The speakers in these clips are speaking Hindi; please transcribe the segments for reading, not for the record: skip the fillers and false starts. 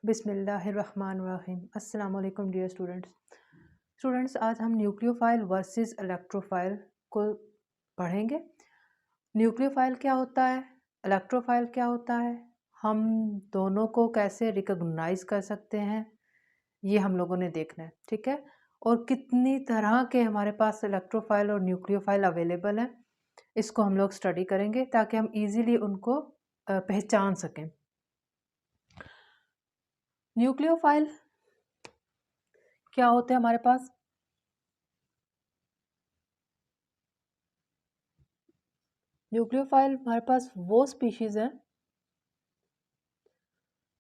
बिस्मिल्लाहिर्रहमानिर्रहीम। अस्सलाम वालेकुम डियर स्टूडेंट्स, आज हम न्यूक्लियोफाइल वर्सेस इलेक्ट्रोफाइल को पढ़ेंगे। न्यूक्लियोफाइल क्या होता है, इलेक्ट्रोफाइल क्या होता है, हम दोनों को कैसे रिकॉग्नाइज कर सकते हैं, ये हम लोगों ने देखना है, ठीक है। और कितनी तरह के हमारे पास इलेक्ट्रोफाइल और न्यूक्लियोफाइल अवेलेबल हैं, इसको हम लोग स्टडी करेंगे ताकि हम इजीली उनको पहचान सकें। न्यूक्लियोफाइल क्या होते हैं हमारे पास? न्यूक्लियोफाइल हमारे पास वो स्पीशीज हैं,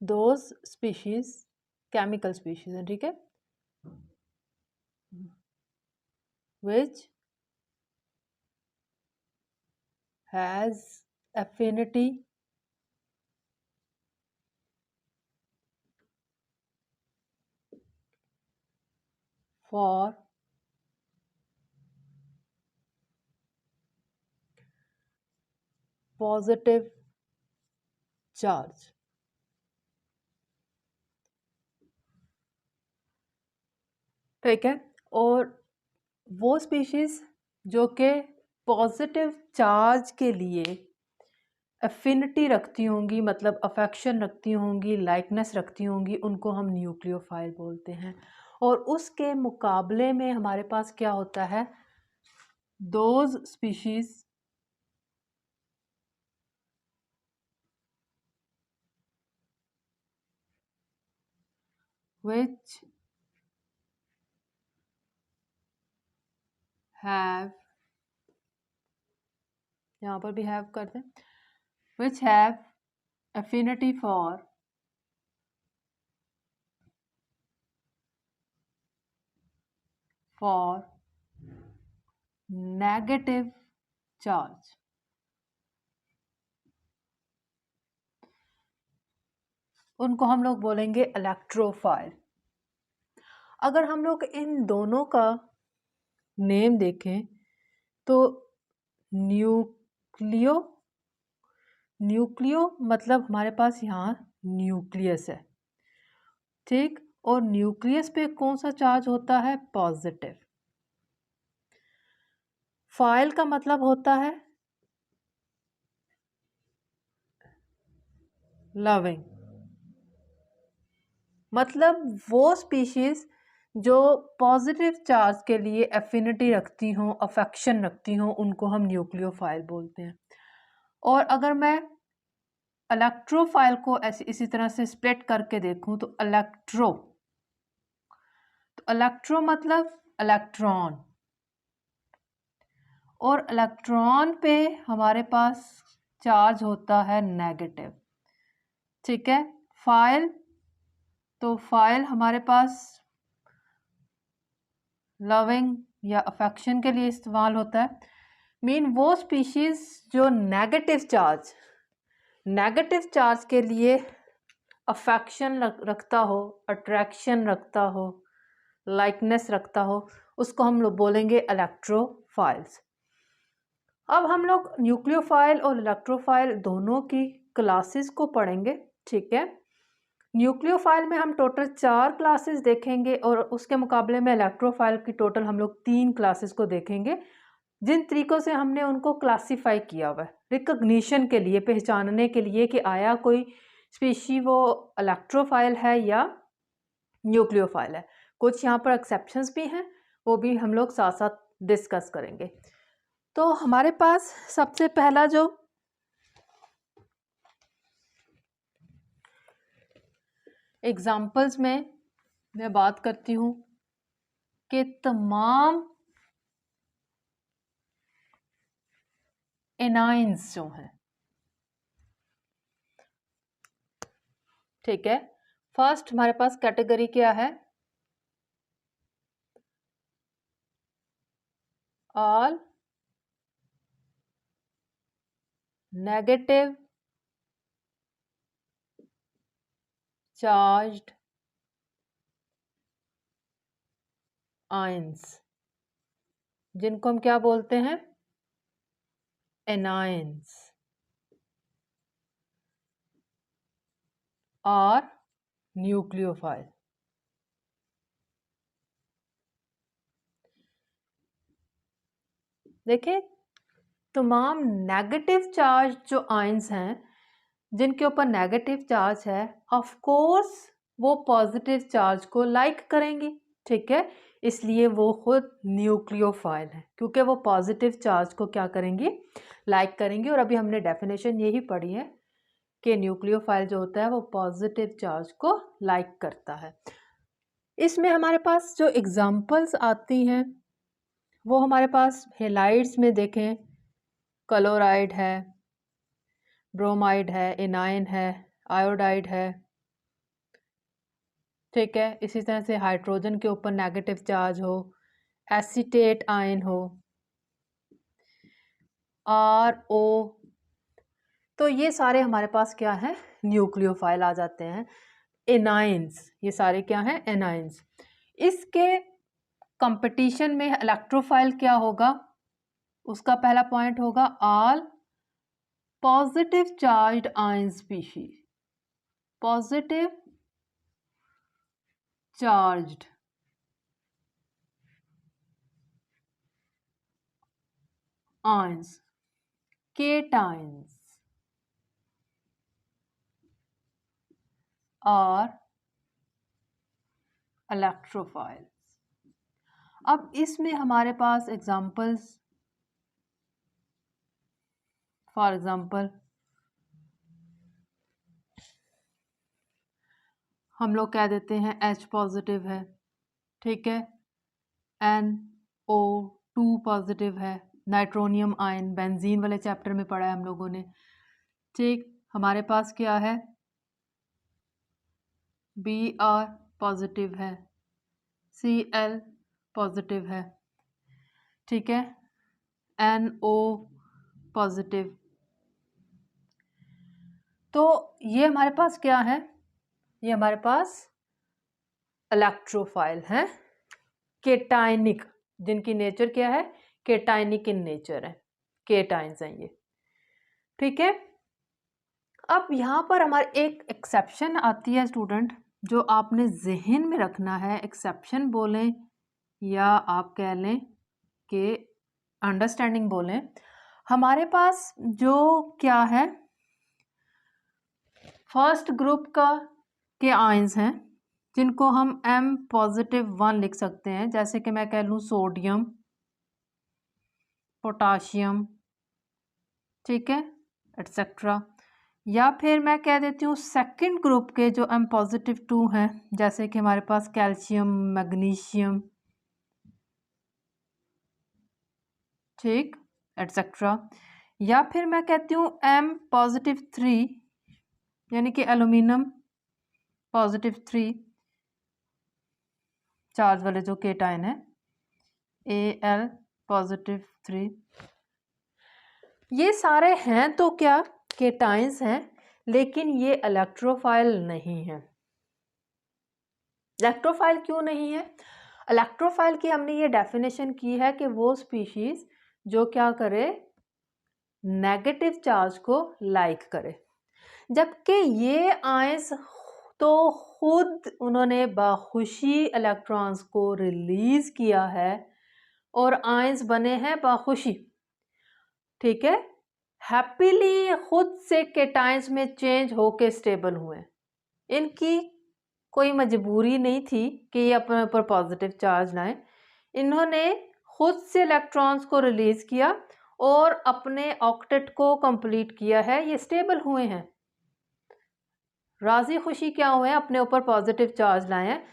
दोज स्पीशीज केमिकल स्पीशीज हैं, ठीक है, which has affinity for positive charge. ठीक है, और वो स्पीशीज जो कि पॉजिटिव चार्ज के लिए एफिनिटी रखती होंगी, मतलब अफेक्शन रखती होंगी, लाइकनेस रखती होंगी, उनको हम न्यूक्लियोफाइल बोलते हैं। और उसके मुकाबले में हमारे पास क्या होता है, दोज स्पीशीज which have, यहाँ पर भी have कर दें, which have affinity for negative charge। उनको हम लोग बोलेंगे इलेक्ट्रोफाइल। अगर हम लोग इन दोनों का नेम देखें तो न्यूक्लियो मतलब हमारे पास यहाँ न्यूक्लियस है, ठीक, और न्यूक्लियस पे कौन सा चार्ज होता है, पॉजिटिव। फाइल का मतलब होता है लविंग, मतलब वो स्पीशीज जो पॉजिटिव चार्ज के लिए एफिनिटी रखती हों, अफेक्शन रखती हों, उनको हम न्यूक्लियोफाइल बोलते हैं। और अगर मैं इलेक्ट्रोफाइल को ऐसे इसी तरह से स्प्लिट करके देखूं तो इलेक्ट्रो मतलब इलेक्ट्रॉन, और इलेक्ट्रॉन पे हमारे पास चार्ज होता है नेगेटिव, ठीक है। फाइल, तो फाइल हमारे पास लविंग या अफेक्शन के लिए इस्तेमाल होता है। मीन वो स्पीशीज जो नेगेटिव चार्ज के लिए अफेक्शन रखता हो, अट्रैक्शन रखता हो, लाइकनेस रखता हो, उसको हम लोग बोलेंगे इलेक्ट्रोफाइल्स। अब हम लोग न्यूक्लियोफाइल और इलेक्ट्रोफाइल दोनों की क्लासेस को पढ़ेंगे, ठीक है। न्यूक्लियोफाइल में हम टोटल 4 क्लासेस देखेंगे और उसके मुकाबले में इलेक्ट्रोफाइल की टोटल हम लोग 3 क्लासेस को देखेंगे। जिन तरीकों से हमने उनको क्लासीफाई किया हुआ है रिकॉग्निशन के लिए, पहचानने के लिए कि आया कोई स्पीशी वो इलेक्ट्रोफाइल है या न्यूक्लियोफाइल है। कुछ यहाँ पर एक्सेप्शंस भी हैं, वो भी हम लोग साथ साथ डिस्कस करेंगे। तो हमारे पास सबसे पहला जो एग्जाम्पल्स में मैं बात करती हूँ कि तमाम एनाइंस जो हैं, ठीक है। फर्स्ट हमारे पास कैटेगरी क्या है, ऑल नेगेटिव चार्ज्ड आयंस, जिनको हम क्या बोलते हैं, एनायंस। और न्यूक्लियोफाइल। देखिए, तमाम नेगेटिव चार्ज जो आयंस हैं, जिनके ऊपर नेगेटिव चार्ज है, ऑफ कोर्स वो पॉजिटिव चार्ज को लाइक करेंगी, ठीक है। इसलिए वो खुद न्यूक्लियोफाइल है, क्योंकि वो पॉजिटिव चार्ज को क्या करेंगी, लाइक करेंगी। और अभी हमने डेफिनेशन यही पढ़ी है कि न्यूक्लियोफाइल जो होता है वो पॉजिटिव चार्ज को लाइक करता है। इसमें हमारे पास जो एग्जाम्पल्स आती हैं वो हमारे पास हेलाइड्स में देखें, क्लोराइड है, ब्रोमाइड है, एनाइन है, आयोडाइड है, ठीक है। इसी तरह से हाइड्रोजन के ऊपर नेगेटिव चार्ज हो, एसीटेट आयन हो, RO, तो ये सारे हमारे पास क्या है, न्यूक्लियोफाइल आ जाते हैं। एनाइंस, ये सारे क्या हैं, एनाइंस। इसके कंपटीशन में इलेक्ट्रोफाइल क्या होगा, उसका पहला पॉइंट होगा all positive charged ion species, positive charged ions, cations और इलेक्ट्रोफाइल्स। अब इसमें हमारे पास एग्जांपल्स, फॉर एग्जांपल हम लोग कह देते हैं H पॉजिटिव है, ठीक है, NO2 पॉजिटिव है, नाइट्रोनियम आयन बेंजीन वाले चैप्टर में पढ़ा है हम लोगों ने, ठीक। हमारे पास क्या है, Br पॉजिटिव है, Cl पॉजिटिव है, ठीक है, NO पॉजिटिव। तो ये हमारे पास क्या है, ये हमारे पास इलेक्ट्रोफाइल हैं, केटाइनिक, जिनकी नेचर क्या है, केटाइनिक इन नेचर है, केटाइंस हैं ये, ठीक है। अब यहाँ पर हमारे एक एक्सेप्शन आती है स्टूडेंट, जो आपने जहन में रखना है। एक्सेप्शन बोलें या आप कह लें कि अंडरस्टैंडिंग बोलें, हमारे पास जो क्या है, फर्स्ट ग्रुप का के आयंस हैं जिनको हम M पॉजिटिव 1 लिख सकते हैं, जैसे कि मैं कह लूँ सोडियम, पोटाशियम, ठीक है, एटसेट्रा। या फिर मैं कह देती हूँ सेकंड ग्रुप के जो M पॉजिटिव 2 हैं, जैसे कि हमारे पास कैल्शियम, मैग्नीशियम, ठीक, एटसेट्रा। या फिर मैं कहती हूँ M पॉजिटिव 3, यानी कि एल्यूमिनियम पॉजिटिव 3 चार्ज वाले जो केटाइन है, Al पॉजिटिव 3। ये सारे हैं तो क्या, केटाइंस हैं, लेकिन ये इलेक्ट्रोफाइल नहीं है। इलेक्ट्रोफाइल क्यों नहीं है, इलेक्ट्रोफाइल की हमने ये डेफिनेशन की है कि वो स्पीशीज जो क्या करे, नेगेटिव चार्ज को लाइक करे, जबकि ये आयंस तो खुद उन्होंने बाखुशी इलेक्ट्रॉन्स को रिलीज किया है और आयंस बने हैं बाखुशी, ठीक है, हैप्पीली खुद से केटाइंस में चेंज होके स्टेबल हुए। इनकी कोई मजबूरी नहीं थी कि ये अपने ऊपर पॉजिटिव चार्ज लाएं, इन्होंने खुद से इलेक्ट्रॉन्स को रिलीज किया और अपने ऑक्टेट को कंप्लीट किया है, ये स्टेबल हुए हैं, राजी खुशी क्या हुए हैं, अपने ऊपर पॉजिटिव चार्ज लाए हैं।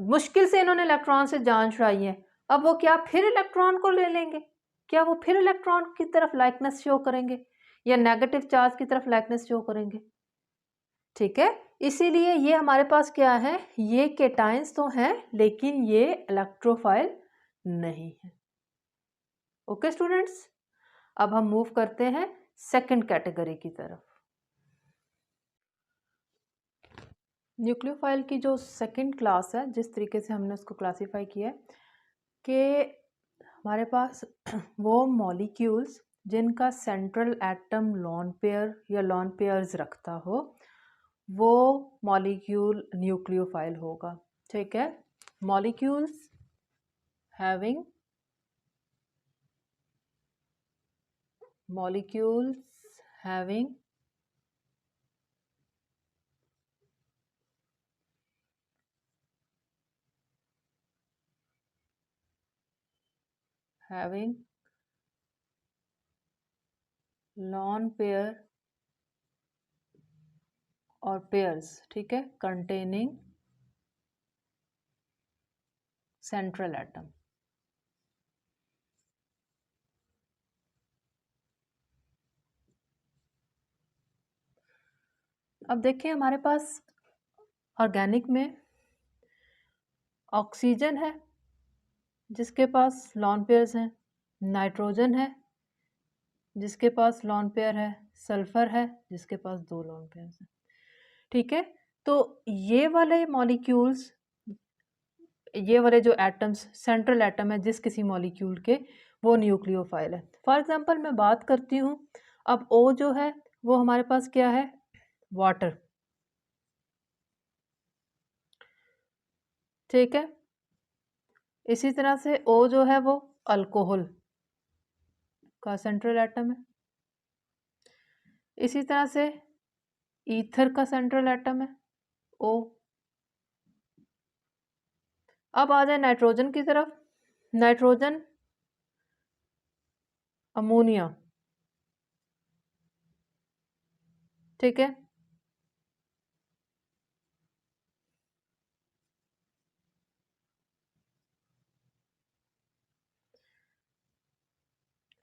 मुश्किल से इन्होंने इलेक्ट्रॉन से जान छुड़ाई है, अब वो क्या फिर इलेक्ट्रॉन को ले लेंगे, क्या वो फिर इलेक्ट्रॉन की तरफ लाइकनेस शो करेंगे या नेगेटिव चार्ज की तरफ लाइकनेस शो करेंगे, ठीक है। इसीलिए ये हमारे पास क्या है, ये केटाइंस तो हैं लेकिन ये इलेक्ट्रोफाइल नहीं है। ओके स्टूडेंट्स, अब हम मूव करते हैं सेकंड कैटेगरी की तरफ। न्यूक्लियोफाइल की जो सेकंड क्लास है, जिस तरीके से हमने उसको क्लासीफाई किया है कि हमारे पास वो मॉलिक्यूल्स जिनका सेंट्रल एटम लॉन पेयर या लॉन पेयर्स रखता हो, वो मॉलिक्यूल न्यूक्लियोफाइल होगा। ठीक है, molecules having having lone pair और पेयर्स, ठीक है, containing central atom। अब देखिए हमारे पास ऑर्गेनिक में ऑक्सीजन है जिसके पास लॉन पेयर्स हैं, नाइट्रोजन है जिसके पास लॉन पेयर है, सल्फर है जिसके पास 2 लॉन पेयर्स हैं। ठीक है, तो ये वाले मॉलिक्यूल्स, ये वाले जो एटम्स, सेंट्रल एटम है जिस किसी मॉलिक्यूल के, वो न्यूक्लियोफाइल है। फॉर एग्जांपल मैं बात करती हूँ, अब O जो है वो हमारे पास क्या है, वाटर। ठीक है, इसी तरह से O जो है वो अल्कोहल का सेंट्रल एटम है। इसी तरह से ईथर का सेंट्रल एटम है O। अब आ जाए नाइट्रोजन की तरफ। नाइट्रोजन अमोनिया, ठीक है,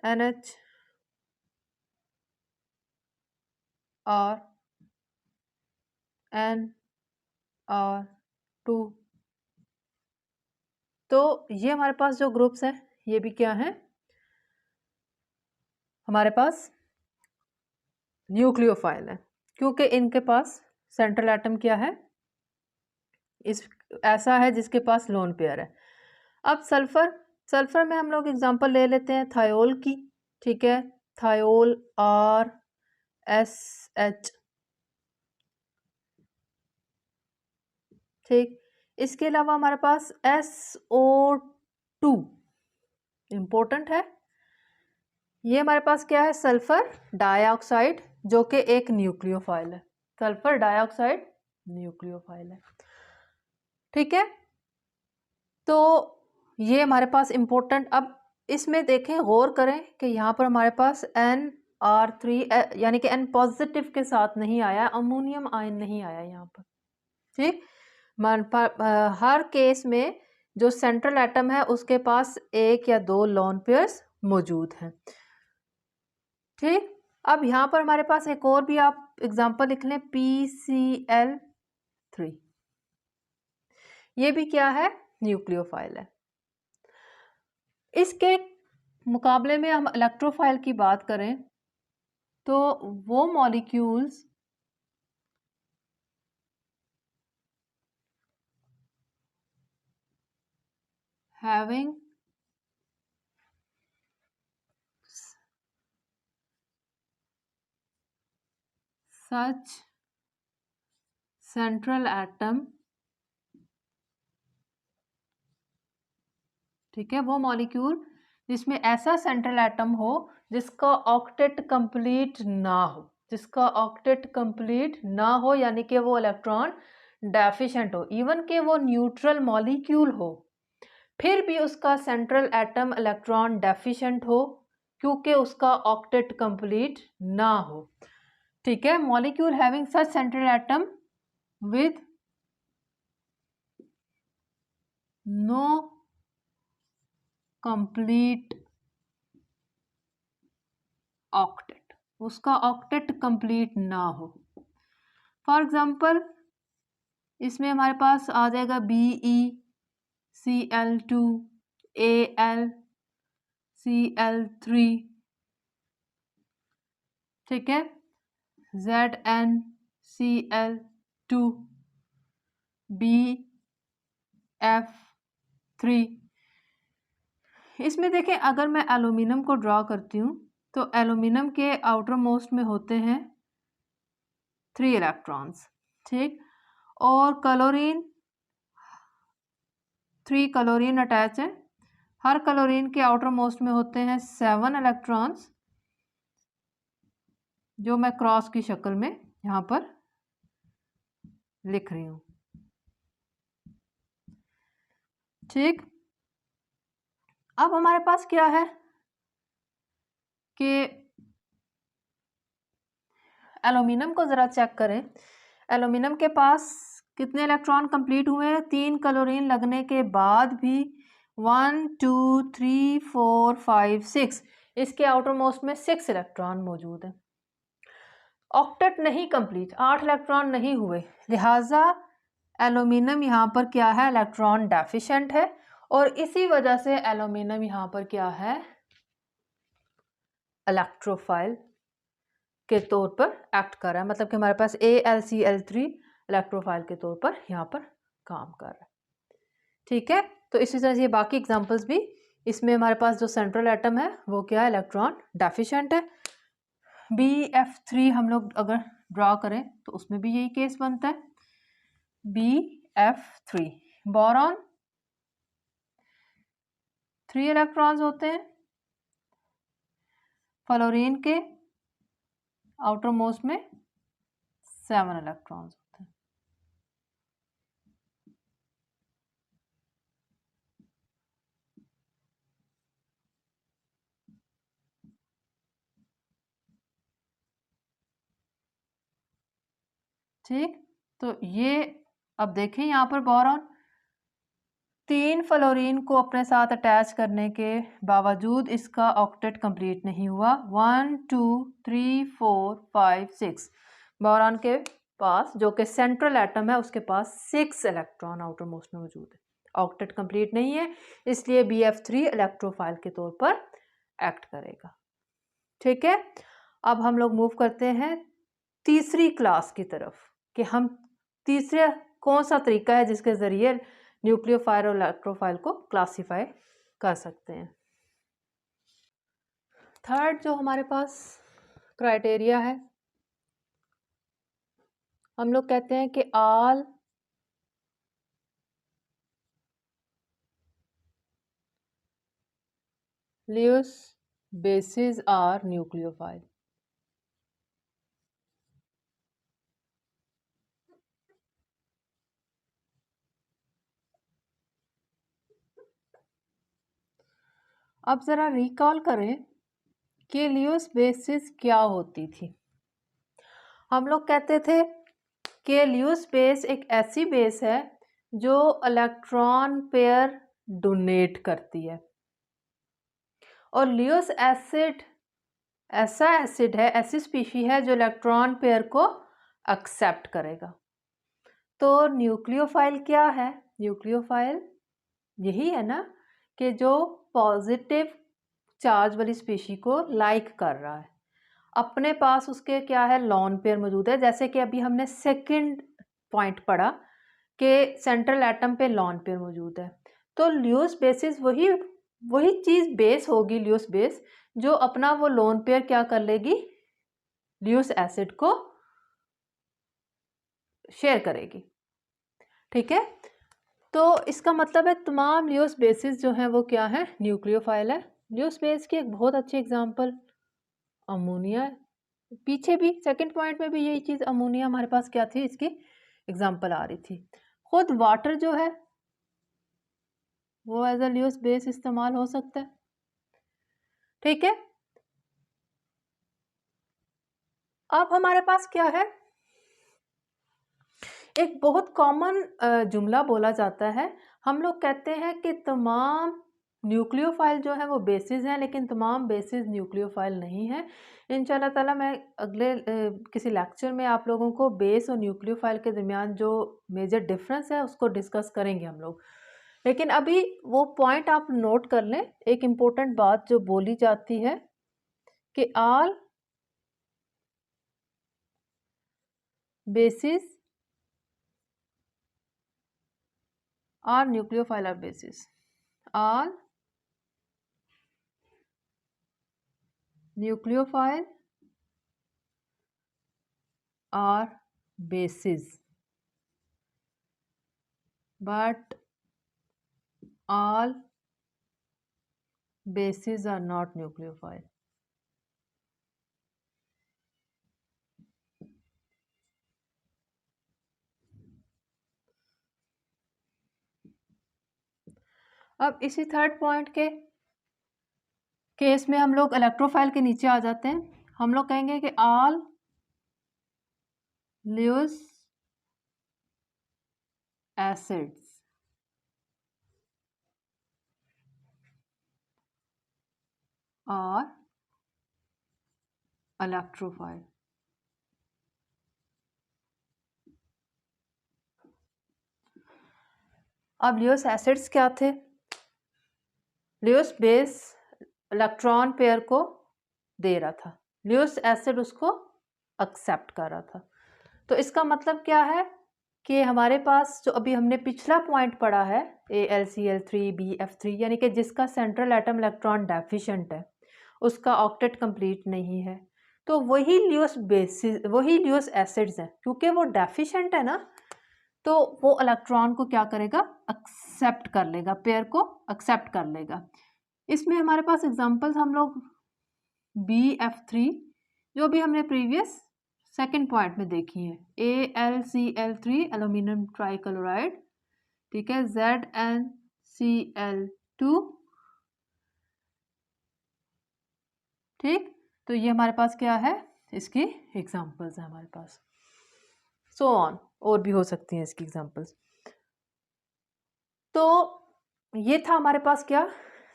NH और NR2। तो ये हमारे पास जो ग्रुप्स हैं ये भी क्या हैं, हमारे पास न्यूक्लियोफाइल है, क्योंकि इनके पास सेंट्रल एटम क्या है, इस ऐसा है जिसके पास लोन पेयर है। अब सल्फर में हम लोग एग्जांपल ले लेते हैं थायोल की। ठीक है, थायोल RSH। ठीक, इसके अलावा हमारे पास SO2 इम्पोर्टेंट है। ये हमारे पास क्या है, सल्फर डाइऑक्साइड, जो कि एक न्यूक्लियोफाइल है। सल्फर डाइऑक्साइड न्यूक्लियोफाइल है। ठीक है, तो ये हमारे पास इम्पोर्टेंट। अब इसमें देखें, गौर करें कि यहाँ पर हमारे पास NR3 यानी कि N पॉजिटिव के साथ नहीं आया, अमोनियम आयन नहीं आया यहाँ पर। ठीक, हर केस में जो सेंट्रल एटम है उसके पास 1 या 2 लोन पेयर्स मौजूद हैं। ठीक, अब यहाँ पर हमारे पास एक और भी आप एग्जांपल लिख लें, PCl3। ये भी क्या है, न्यूक्लियोफाइल है। इसके मुकाबले में हम इलेक्ट्रोफाइल की बात करें तो वो molecules having such central atom, ठीक है, वो मॉलिक्यूल जिसमें ऐसा सेंट्रल एटम हो जिसका ऑक्टेट कंप्लीट ना हो, जिसका ऑक्टेट कंप्लीट ना हो, यानी कि वो इलेक्ट्रॉन डेफिशिएंट हो, इवन कि वो न्यूट्रल मॉलिक्यूल हो, फिर भी उसका सेंट्रल एटम इलेक्ट्रॉन डेफिशिएंट हो क्योंकि उसका ऑक्टेट कंप्लीट ना हो। ठीक है, molecule having such central atom with no complete octet, उसका ऑक्टेट कंप्लीट ना हो। फॉर एग्जांपल इसमें हमारे पास आ जाएगा BeCl2 AlCl3, ठीक है, ZnCl2 BF3। इसमें देखें, अगर मैं एल्यूमिनियम को ड्रॉ करती हूँ तो एल्यूमिनियम के आउटर मोस्ट में होते हैं 3 इलेक्ट्रॉन्स। ठीक। और क्लोरीन, 3 क्लोरीन अटैच है। हर क्लोरीन के आउटर मोस्ट में होते हैं 7 इलेक्ट्रॉन्स, जो मैं क्रॉस की शक्ल में यहाँ पर लिख रही हूँ। ठीक। अब हमारे पास क्या है कि एल्यूमिनियम को ज़रा चेक करें। एल्यूमिनियम के पास कितने इलेक्ट्रॉन कंप्लीट हुए हैं? 3 क्लोरीन लगने के बाद भी 1 2 3 4 5 6, इसके आउटर मोस्ट में 6 इलेक्ट्रॉन मौजूद हैं। ऑक्टेट नहीं कंप्लीट, 8 इलेक्ट्रॉन नहीं हुए, लिहाजा एल्यूमिनियम यहाँ पर क्या है? इलेक्ट्रॉन डेफिशिएंट है, और इसी वजह से एल्यूमिनियम यहाँ पर क्या है? इलेक्ट्रोफाइल के तौर पर एक्ट कर रहा है। मतलब कि हमारे पास AlCl3 इलेक्ट्रोफाइल के तौर पर यहाँ पर काम कर रहा है। ठीक है, तो इसी तरह से बाकी एग्जांपल्स भी, इसमें हमारे पास जो सेंट्रल एटम है वो क्या है? इलेक्ट्रॉन डेफिशिएंट है। BF3 हम लोग अगर ड्रॉ करें तो उसमें भी यही केस बनता है। BF3 बोरॉन 3 इलेक्ट्रॉन्स होते हैं, फ्लोरीन के आउटर मोस्ट में 7 इलेक्ट्रॉन्स होते हैं। ठीक, तो ये अब देखें यहाँ पर बोरॉन 3 फ्लोरीन को अपने साथ अटैच करने के बावजूद इसका ऑक्टेट कंप्लीट नहीं हुआ। 1 2 3 4 5 6 बोरॉन के पास, जो कि सेंट्रल एटम है, उसके पास 6 इलेक्ट्रॉन आउटर मोस्ट में मौजूद है। ऑक्टेट कंप्लीट नहीं है, इसलिए BF3 इलेक्ट्रोफाइल के तौर पर एक्ट करेगा। ठीक है, अब हम लोग मूव करते हैं तीसरी क्लास की तरफ कि हम तीसरे कौन सा तरीका है जिसके ज़रिए न्यूक्लियोफाइल और इलेक्ट्रोफाइल को क्लासीफाई कर सकते हैं। थर्ड जो हमारे पास क्राइटेरिया है, हम लोग कहते हैं कि all Lewis bases are nucleophile। अब ज़रा रिकॉल करें कि ल्यूइस बेसिस क्या होती थी। हम लोग कहते थे कि ल्यूइस बेस एक ऐसी बेस है जो इलेक्ट्रॉन पेयर डोनेट करती है, और ल्यूइस एसिड ऐसा एसिड है, ऐसी स्पीशी है जो इलेक्ट्रॉन पेयर को एक्सेप्ट करेगा। तो न्यूक्लियोफाइल क्या है? न्यूक्लियोफाइल यही है ना कि जो पॉजिटिव चार्ज वाली स्पीशी को लाइक कर रहा है, अपने पास उसके क्या है? लॉन पेयर मौजूद है। जैसे कि अभी हमने सेकंड पॉइंट पढ़ा कि सेंट्रल एटम पे लॉन पेयर मौजूद है, तो ल्यूइस बेसिस वही चीज़ बेस होगी, ल्यूइस बेस, जो अपना वो लोन पेयर क्या कर लेगी? ल्यूइस एसिड को शेयर करेगी। ठीक है, तो इसका मतलब है तमाम ल्यूइस बेसिस जो हैं वो क्या है? न्यूक्लियोफाइल है। ल्यूइस बेस की एक बहुत अच्छी एग्जांपल अमोनिया है। पीछे भी सेकंड पॉइंट में भी यही चीज़ अमोनिया हमारे पास क्या थी? इसकी एग्जांपल आ रही थी। खुद वाटर जो है वो एज अ ल्यूइस बेस इस्तेमाल हो सकता है। ठीक है, अब हमारे पास क्या है? एक बहुत कॉमन जुमला बोला जाता है। हम लोग कहते हैं कि तमाम न्यूक्लियोफाइल जो है वो बेसिस हैं, लेकिन तमाम बेसिस न्यूक्लियोफाइल नहीं है। इंशाल्लाह ताला मैं अगले किसी लेक्चर में आप लोगों को बेस और न्यूक्लियोफाइल के दरमियान जो मेजर डिफरेंस है उसको डिस्कस करेंगे हम लोग। लेकिन अभी वो पॉइंट आप नोट कर लें, एक इम्पोर्टेंट बात जो बोली जाती है कि all bases are nucleophile are bases, all nucleophile are bases. but all bases are not nucleophile. अब इसी थर्ड पॉइंट के केस में हम लोग इलेक्ट्रोफाइल के नीचे आ जाते हैं। हम लोग कहेंगे कि all Lewis acids are electrophile. अब ल्यूस एसिड्स क्या थे? ल्यूस बेस इलेक्ट्रॉन पेयर को दे रहा था, ल्यूस एसिड उसको एक्सेप्ट कर रहा था। तो इसका मतलब क्या है कि हमारे पास जो अभी हमने पिछला पॉइंट पढ़ा है AlCl3BF3, यानी कि जिसका सेंट्रल एटम इलेक्ट्रॉन डेफिशिएंट है, उसका ऑक्टेट कंप्लीट नहीं है, तो वही ल्यूस बेसिस, वही ल्यूस एसिड्स हैं, क्योंकि वो डेफिशिएंट है ना, तो वो इलेक्ट्रॉन को क्या करेगा? एक्सेप्ट कर लेगा, पेयर को एक्सेप्ट कर लेगा। इसमें हमारे पास एग्जांपल्स हम लोग BF3 जो भी हमने प्रीवियस सेकंड पॉइंट में देखी है, AlCl3 एल्यूमिनियम ट्राइक्लोराइड, ठीक है, ZnCl2, ठीक। तो ये हमारे पास क्या है? इसकी एग्जांपल्स है हमारे पास। सो ऑन, और भी हो सकती हैं इसकी एग्जांपल्स। तो ये था हमारे पास क्या?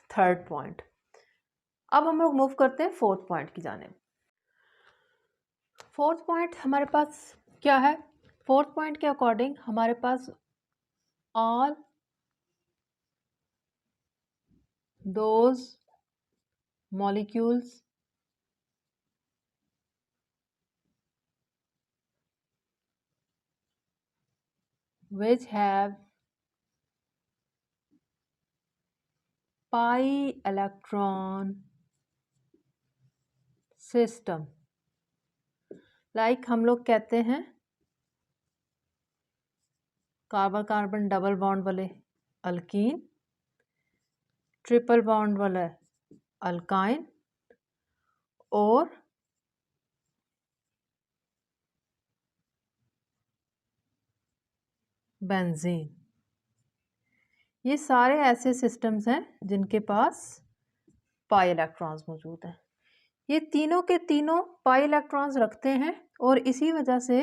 Third point. अब हम लोग मूव करते हैं फोर्थ पॉइंट की जानिब। फोर्थ पॉइंट हमारे पास क्या है? फोर्थ पॉइंट के अकॉर्डिंग हमारे पास all those molecules which have pi electron system, लाइक हम लोग कहते हैं कार्बन कार्बन डबल बॉन्ड वाले अल्कीन, ट्रिपल बॉन्ड वाला अल्काइन और बेंजीन। ये सारे ऐसे सिस्टम्स हैं जिनके पास पाई इलेक्ट्रॉन्स मौजूद हैं। ये तीनों के तीनों पाई इलेक्ट्रॉन्स रखते हैं, और इसी वजह से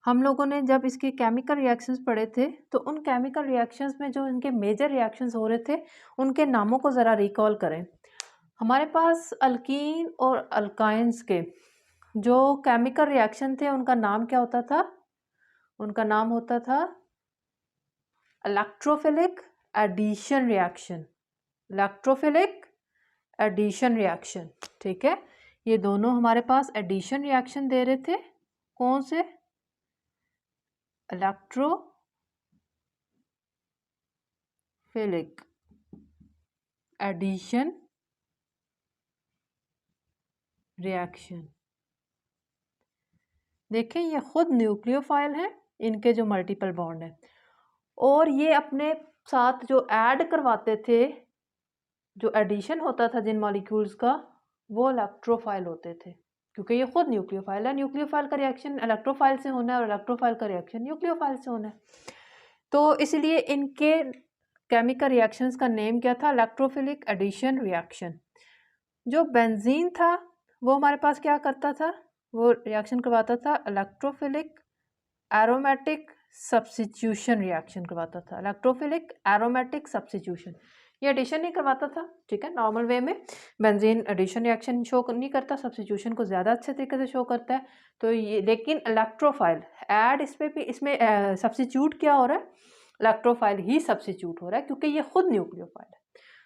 हम लोगों ने जब इसके केमिकल रिएक्शंस पढ़े थे, तो उन केमिकल रिएक्शंस में जो इनके मेजर रिएक्शंस हो रहे थे, उनके नामों को ज़रा रिकॉल करें। हमारे पास अल्कीन और अल्काइंस के जो केमिकल रिएक्शन थे, उनका नाम क्या होता था? उनका नाम होता था electrophilic addition reaction, electrophilic addition reaction, ठीक है। ये दोनों हमारे पास एडिशन रिएक्शन दे रहे थे। कौन से? Electrophilic addition reaction. देखें, ये खुद न्यूक्लियोफाइल हैं, इनके जो मल्टीपल बॉन्ड हैं, और ये अपने साथ जो ऐड करवाते थे, जो एडिशन होता था जिन मॉलिक्यूल्स का, वो इलेक्ट्रोफाइल होते थे, क्योंकि ये खुद न्यूक्लियोफाइल है। न्यूक्लियोफाइल का रिएक्शन इलेक्ट्रोफाइल से होना है और इलेक्ट्रोफाइल का रिएक्शन न्यूक्लियोफाइल से होना है। तो इसलिए इनके केमिकल रिएक्शंस का नेम क्या था? Electrophilic addition reaction. जो बेंजीन था वो हमारे पास क्या करता था? वो रिएक्शन करवाता था इलेक्ट्रोफिलिक एरोमेटिक सब्स्टिट्यूशन रिएक्शन करवाता था, इलेक्ट्रोफिलिक एरोमेटिक सब्स्टिट्यूशन। ये एडिशन नहीं करवाता था, ठीक है। नॉर्मल वे में बेंजीन एडिशन रिएक्शन शो नहीं करता, सब्स्टिट्यूशन को ज़्यादा अच्छे तरीके से शो करता है। तो ये, लेकिन इलेक्ट्रोफाइल ऐड इस पर भी, इसमें सब्स्टिट्यूट क्या हो रहा है? इलेक्ट्रोफाइल ही सब्स्टिट्यूट हो रहा है, क्योंकि ये खुद न्यूक्लियोफाइल है।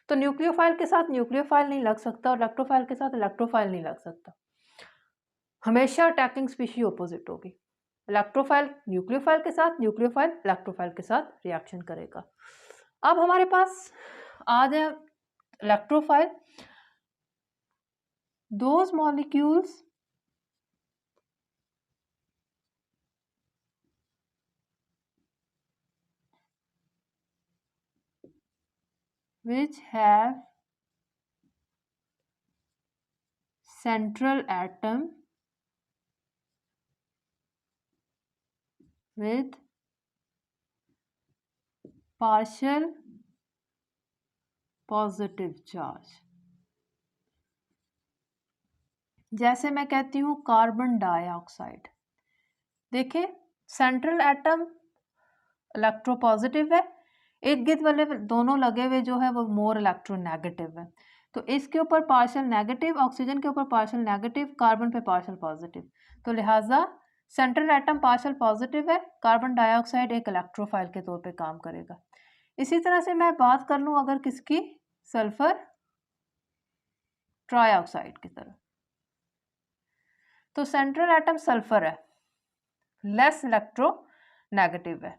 तो न्यूक्लियोफाइल के साथ न्यूक्लियोफाइल नहीं लग सकता, और इलेक्ट्रोफाइल के साथ इलेक्ट्रोफाइल नहीं लग सकता। हमेशा अटैकिंग स्पीशी ऑपोजिट होगी। इलेक्ट्रोफाइल न्यूक्लियोफाइल के साथ, न्यूक्लियोफाइल इलेक्ट्रोफाइल के साथ रिएक्शन करेगा। अब हमारे पास आ जाए electrophile, those molecules which have central atom with partial positive charge। जैसे मैं कहती हूँ कार्बन डाइऑक्साइड, देखिए सेंट्रल एटम इलेक्ट्रोपॉजिटिव है, इर्द गिर्द वाले दोनों लगे हुए जो है वो मोर इलेक्ट्रोनेगेटिव है। तो इसके ऊपर पार्शियल नेगेटिव, ऑक्सीजन के ऊपर पार्शियल नेगेटिव, कार्बन पे पार्शियल पॉजिटिव, तो लिहाजा सेंट्रल एटम पार्शियल पॉजिटिव है, कार्बन डाइऑक्साइड एक इलेक्ट्रोफाइल के तौर पे काम करेगा। इसी तरह से मैं बात कर लूँ अगर किसकी, सल्फर ट्राइऑक्साइड की तरह, तो सेंट्रल एटम सल्फर है, लेस इलेक्ट्रोनेगेटिव है,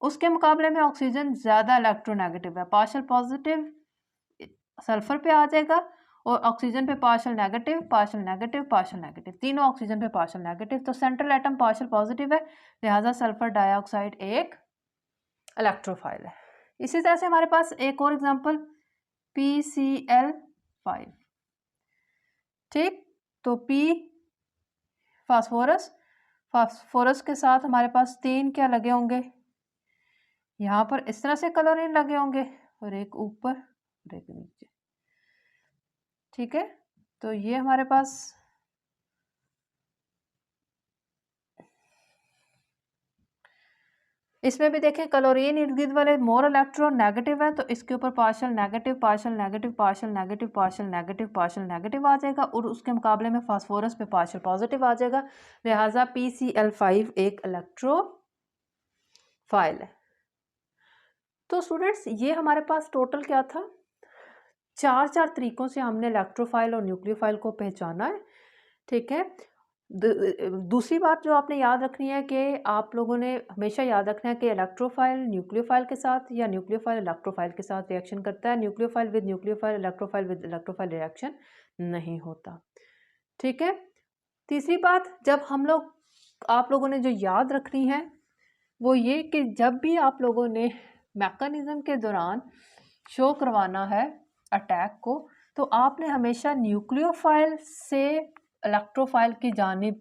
उसके मुकाबले में ऑक्सीजन ज़्यादा इलेक्ट्रोनेगेटिव है, पार्शियल पॉजिटिव सल्फर पे आ जाएगा और ऑक्सीजन पे partial negative, partial negative, partial negative, तीनों ऑक्सीजन पे पार्शियल नेगेटिव, तो सेंट्रल एटम पार्शियल पॉजिटिव है, लिहाजा सल्फर डाइऑक्साइड एक इलेक्ट्रोफाइल है। इसी तरह से हमारे पास एक और एग्जांपल PCl5, ठीक, तो P फास्फोरस, फास्फोरस के साथ हमारे पास 3 क्या लगे होंगे, यहाँ पर इस तरह से क्लोरीन लगे होंगे और एक ऊपर और एक नीचे, ठीक है। तो ये हमारे पास इसमें भी देखें क्लोरीन इर्द गिर्द वाले मोर इलेक्ट्रोनेगेटिव है, तो इसके ऊपर partial negative, partial negative, partial negative, partial negative, partial negative आ जाएगा और उसके मुकाबले में फास्फोरस पे पार्शियल पॉजिटिव आ जाएगा, लिहाजा PCl5 एक इलेक्ट्रोफाइल है। तो स्टूडेंट्स ये हमारे पास टोटल क्या था, चार तरीकों से हमने इलेक्ट्रोफाइल और न्यूक्लियोफाइल को पहचाना है, ठीक है। दूसरी बात जो आपने याद रखनी है कि आप लोगों ने हमेशा याद रखना है कि इलेक्ट्रोफाइल न्यूक्लियोफाइल के साथ या न्यूक्लियोफाइल इलेक्ट्रोफाइल के साथ रिएक्शन करता है, nucleophile with nucleophile, electrophile with electrophile reaction नहीं होता, ठीक है। तीसरी बात जब हम लोग, आप लोगों ने जो याद रखनी है वो ये कि जब भी आप लोगों ने मैकेनिज्म के दौरान शो करवाना है अटैक को, तो आपने हमेशा न्यूक्लियोफाइल से इलेक्ट्रोफाइल की जानिब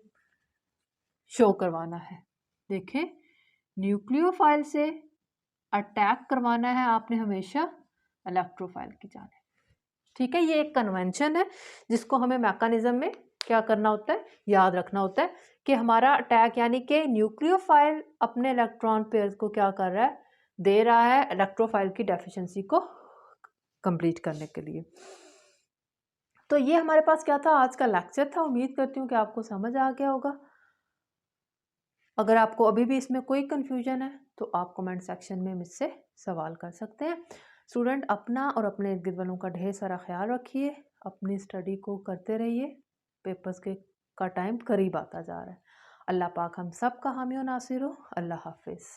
शो करवाना है। देखें, न्यूक्लियोफाइल से अटैक करवाना है आपने हमेशा इलेक्ट्रोफाइल की जानिब, ठीक है। ये एक कन्वेंशन है जिसको हमें मैकेनिज्म में क्या करना होता है, याद रखना होता है कि हमारा अटैक यानी कि न्यूक्लियोफाइल अपने इलेक्ट्रॉन पेयर्स को क्या कर रहा है, दे रहा है इलेक्ट्रोफाइल की डेफिशिएंसी को कंप्लीट करने के लिए। तो ये हमारे पास क्या था, आज का लेक्चर था। उम्मीद करती हूँ कि आपको समझ आ गया होगा। अगर आपको अभी भी इसमें कोई कन्फ्यूजन है तो आप कमेंट सेक्शन में मुझसे सवाल कर सकते हैं। स्टूडेंट अपना और अपने इर्द गिर्द वालों का ढेर सारा ख्याल रखिए, अपनी स्टडी को करते रहिए, पेपर्स के का टाइम करीब आता जा रहा है। अल्लाह पाक हम सब का हामी और नासिर हो। अल्लाह हाफिज़।